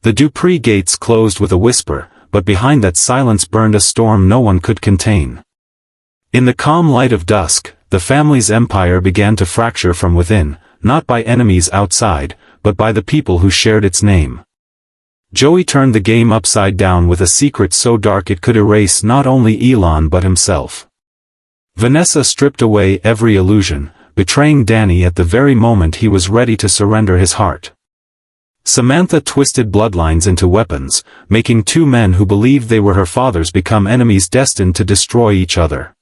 The Dupree gates closed with a whisper, but behind that silence burned a storm no one could contain. In the calm light of dusk, the family's empire began to fracture from within, not by enemies outside, but by the people who shared its name. Joey turned the game upside down with a secret so dark it could erase not only Elon but himself. Vanessa stripped away every illusion, betraying Danny at the very moment he was ready to surrender his heart. Samantha twisted bloodlines into weapons, making two men who believed they were her fathers become enemies destined to destroy each other.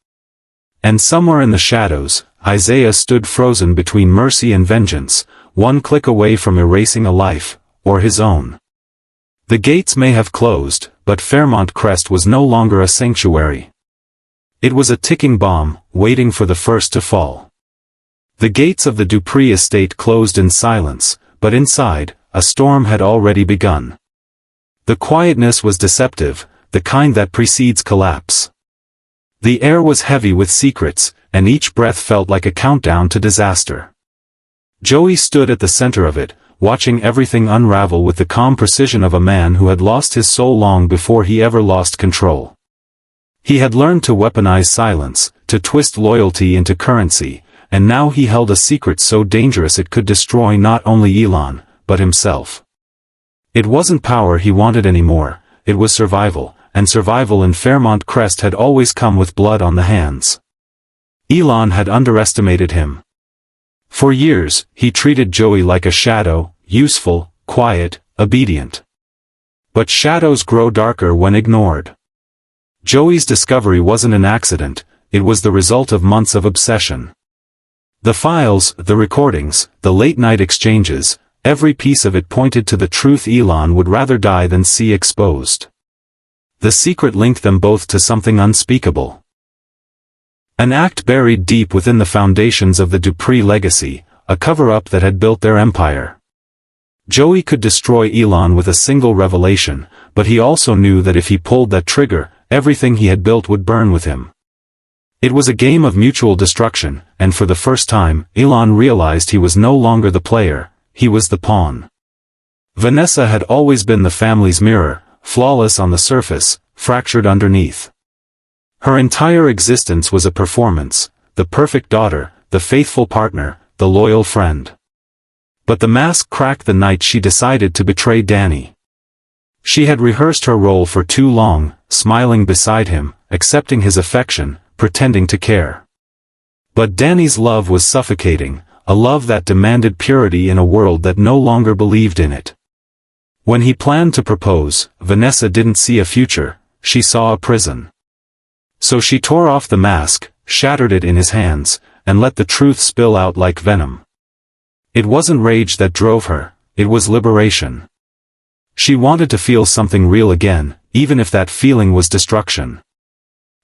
And somewhere in the shadows, Isaiah stood frozen between mercy and vengeance, one click away from erasing a life, or his own. The gates may have closed, but Fairmont Crest was no longer a sanctuary. It was a ticking bomb, waiting for the first to fall. The gates of the Dupree estate closed in silence, but inside, a storm had already begun. The quietness was deceptive, the kind that precedes collapse. The air was heavy with secrets, and each breath felt like a countdown to disaster. Joey stood at the center of it, watching everything unravel with the calm precision of a man who had lost his soul long before he ever lost control. He had learned to weaponize silence, to twist loyalty into currency, and now he held a secret so dangerous it could destroy not only Elon, but himself. It wasn't power he wanted anymore, it was survival, and survival in Fairmont Crest had always come with blood on the hands. Elon had underestimated him. For years, he treated Joey like a shadow, useful, quiet, obedient. But shadows grow darker when ignored. Joey's discovery wasn't an accident, it was the result of months of obsession. The files, the recordings, the late-night exchanges, every piece of it pointed to the truth Elon would rather die than see exposed. The secret linked them both to something unspeakable. An act buried deep within the foundations of the Dupree legacy, a cover-up that had built their empire. Joey could destroy Elon with a single revelation, but he also knew that if he pulled that trigger, everything he had built would burn with him. It was a game of mutual destruction, and for the first time, Elon realized he was no longer the player, he was the pawn. Vanessa had always been the family's mirror, flawless on the surface, fractured underneath. Her entire existence was a performance, the perfect daughter, the faithful partner, the loyal friend. But the mask cracked the night she decided to betray Danny. She had rehearsed her role for too long, smiling beside him, accepting his affection, pretending to care. But Danny's love was suffocating, a love that demanded purity in a world that no longer believed in it. When he planned to propose, Vanessa didn't see a future, she saw a prison. So she tore off the mask, shattered it in his hands, and let the truth spill out like venom. It wasn't rage that drove her, it was liberation. She wanted to feel something real again, even if that feeling was destruction.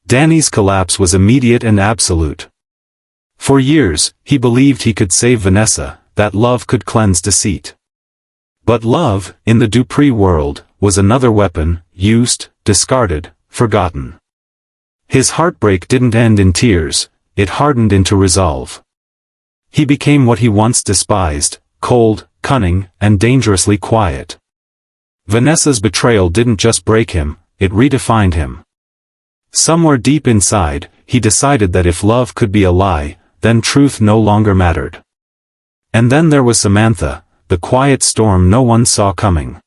Danny's collapse was immediate and absolute. For years, he believed he could save Vanessa, that love could cleanse deceit. But love, in the Dupree world, was another weapon, used, discarded, forgotten. His heartbreak didn't end in tears, it hardened into resolve. He became what he once despised, cold, cunning, and dangerously quiet. Vanessa's betrayal didn't just break him, it redefined him. Somewhere deep inside, he decided that if love could be a lie, then truth no longer mattered. And then there was Samantha, the quiet storm no one saw coming.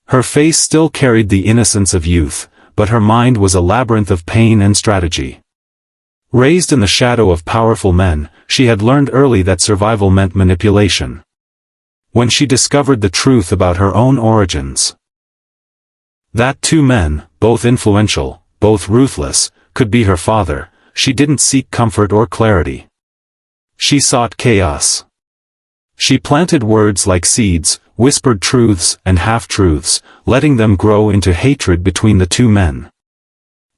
Her face still carried the innocence of youth, but her mind was a labyrinth of pain and strategy. Raised in the shadow of powerful men, she had learned early that survival meant manipulation. When she discovered the truth about her own origins, that two men, both influential, both ruthless, could be her father, she didn't seek comfort or clarity. She sought chaos. She planted words like seeds, whispered truths and half-truths, letting them grow into hatred between the two men.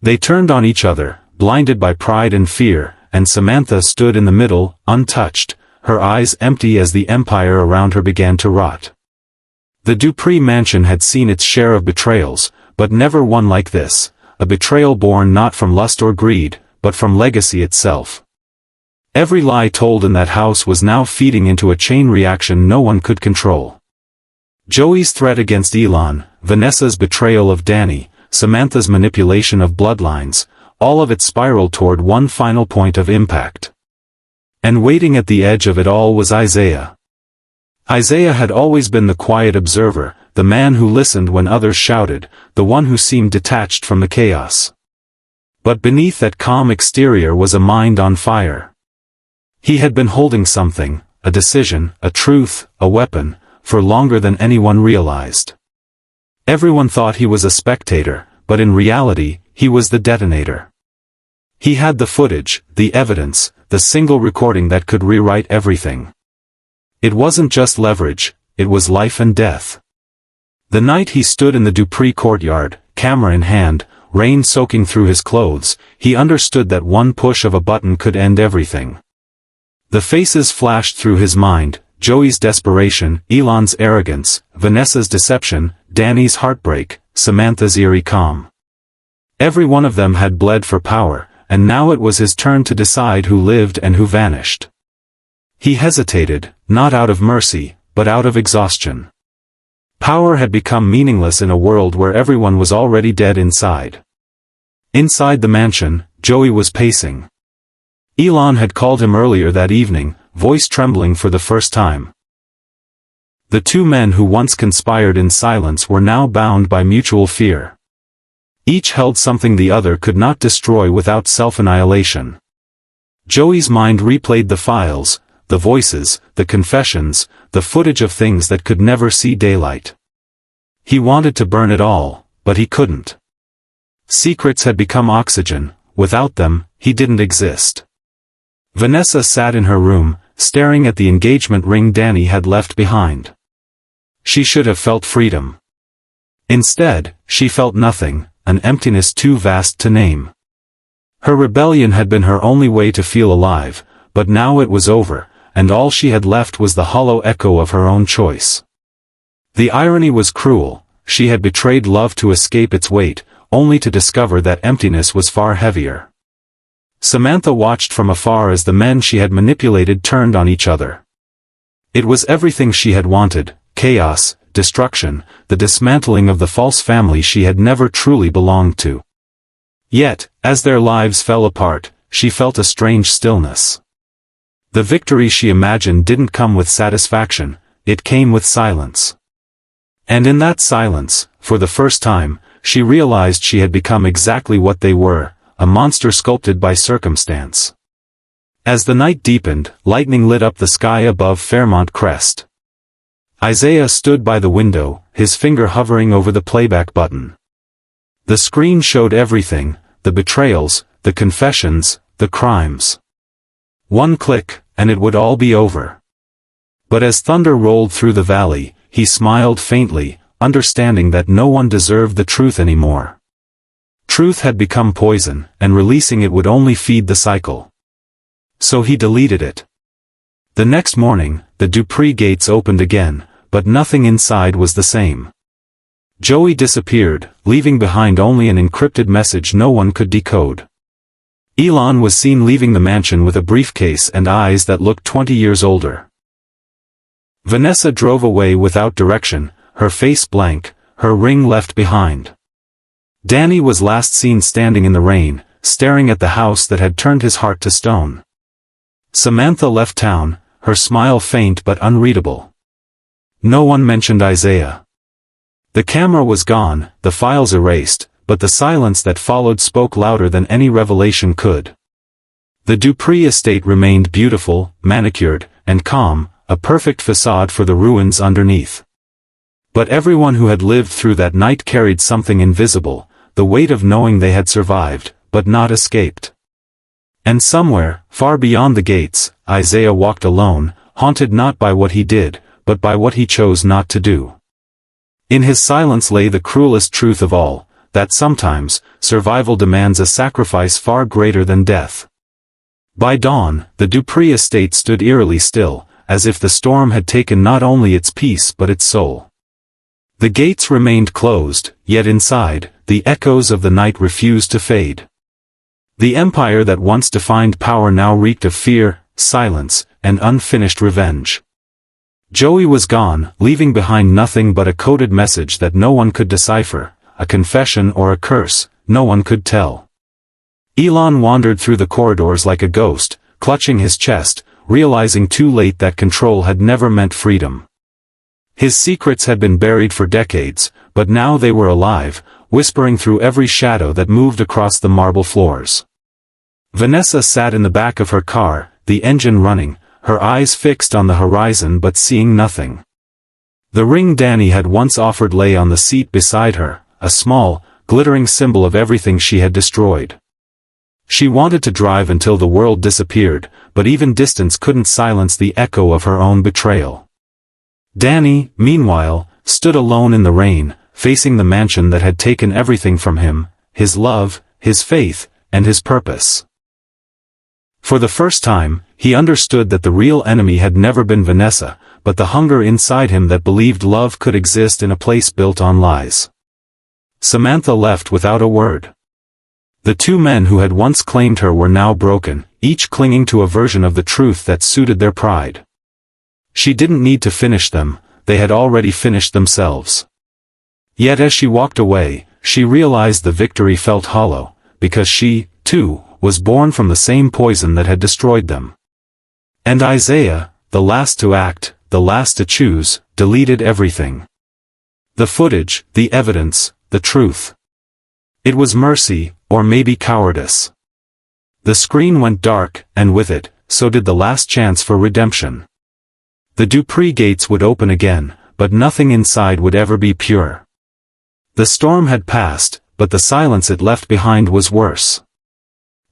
They turned on each other, blinded by pride and fear, and Samantha stood in the middle, untouched, her eyes empty as the empire around her began to rot. The Dupree mansion had seen its share of betrayals, but never one like this, a betrayal born not from lust or greed, but from legacy itself. Every lie told in that house was now feeding into a chain reaction no one could control. Joey's threat against Elon, Vanessa's betrayal of Danny, Samantha's manipulation of bloodlines, all of it spiraled toward one final point of impact. And waiting at the edge of it all was Isaiah. Isaiah had always been the quiet observer, the man who listened when others shouted, the one who seemed detached from the chaos. But beneath that calm exterior was a mind on fire. He had been holding something, a decision, a truth, a weapon, for longer than anyone realized. Everyone thought he was a spectator, but in reality, he was the detonator. He had the footage, the evidence, the single recording that could rewrite everything. It wasn't just leverage, it was life and death. The night he stood in the Dupree courtyard, camera in hand, rain soaking through his clothes, he understood that one push of a button could end everything. The faces flashed through his mind, Joey's desperation, Elon's arrogance, Vanessa's deception, Danny's heartbreak, Samantha's eerie calm. Every one of them had bled for power, and now it was his turn to decide who lived and who vanished. He hesitated, not out of mercy, but out of exhaustion. Power had become meaningless in a world where everyone was already dead inside. Inside the mansion, Joey was pacing. Elon had called him earlier that evening, voice trembling for the first time. The two men who once conspired in silence were now bound by mutual fear. Each held something the other could not destroy without self-annihilation. Joey's mind replayed the files, the voices, the confessions, the footage of things that could never see daylight. He wanted to burn it all, but he couldn't. Secrets had become oxygen, without them, he didn't exist. Vanessa sat in her room, staring at the engagement ring Danny had left behind. She should have felt freedom. Instead, she felt nothing, an emptiness too vast to name. Her rebellion had been her only way to feel alive, but now it was over, and all she had left was the hollow echo of her own choice. The irony was cruel, she had betrayed love to escape its weight, only to discover that emptiness was far heavier. Samantha watched from afar as the men she had manipulated turned on each other. It was everything she had wanted, chaos, destruction, the dismantling of the false family she had never truly belonged to. Yet, as their lives fell apart, she felt a strange stillness. The victory she imagined didn't come with satisfaction, it came with silence. And in that silence, for the first time, she realized she had become exactly what they were, a monster sculpted by circumstance. As the night deepened, lightning lit up the sky above Fairmont Crest. Isaiah stood by the window, his finger hovering over the playback button. The screen showed everything, the betrayals, the confessions, the crimes. One click, and it would all be over. But as thunder rolled through the valley, he smiled faintly, understanding that no one deserved the truth anymore. Truth had become poison, and releasing it would only feed the cycle. So he deleted it. The next morning, the Dupree gates opened again, but nothing inside was the same. Joey disappeared, leaving behind only an encrypted message no one could decode. Elon was seen leaving the mansion with a briefcase and eyes that looked 20 years older. Vanessa drove away without direction, her face blank, her ring left behind. Danny was last seen standing in the rain, staring at the house that had turned his heart to stone. Samantha left town, her smile faint but unreadable. No one mentioned Isaiah. The camera was gone, the files erased, but the silence that followed spoke louder than any revelation could. The Dupree estate remained beautiful, manicured, and calm, a perfect facade for the ruins underneath. But everyone who had lived through that night carried something invisible, the weight of knowing they had survived, but not escaped. And somewhere, far beyond the gates, Isaiah walked alone, haunted not by what he did, but by what he chose not to do. In his silence lay the cruelest truth of all, that sometimes, survival demands a sacrifice far greater than death. By dawn, the Dupree estate stood eerily still, as if the storm had taken not only its peace but its soul. The gates remained closed, yet inside, the echoes of the night refused to fade. The empire that once defined power now reeked of fear, silence, and unfinished revenge. Joey was gone, leaving behind nothing but a coded message that no one could decipher, a confession or a curse, no one could tell. Elon wandered through the corridors like a ghost, clutching his chest, realizing too late that control had never meant freedom. His secrets had been buried for decades, but now they were alive, whispering through every shadow that moved across the marble floors. Vanessa sat in the back of her car, the engine running, her eyes fixed on the horizon but seeing nothing. The ring Danny had once offered lay on the seat beside her, a small, glittering symbol of everything she had destroyed. She wanted to drive until the world disappeared, but even distance couldn't silence the echo of her own betrayal. Danny, meanwhile, stood alone in the rain, facing the mansion that had taken everything from him, his love, his faith, and his purpose. For the first time, he understood that the real enemy had never been Vanessa, but the hunger inside him that believed love could exist in a place built on lies. Samantha left without a word. The two men who had once claimed her were now broken, each clinging to a version of the truth that suited their pride. She didn't need to finish them, they had already finished themselves. Yet as she walked away, she realized the victory felt hollow, because she, too, was born from the same poison that had destroyed them. And Isaiah, the last to act, the last to choose, deleted everything. The footage, the evidence, the truth. It was mercy, or maybe cowardice. The screen went dark, and with it, so did the last chance for redemption. The Dupree gates would open again, but nothing inside would ever be pure. The storm had passed, but the silence it left behind was worse.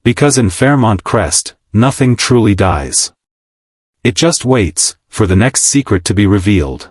Because in Fairmont Crest, nothing truly dies. It just waits, for the next secret to be revealed.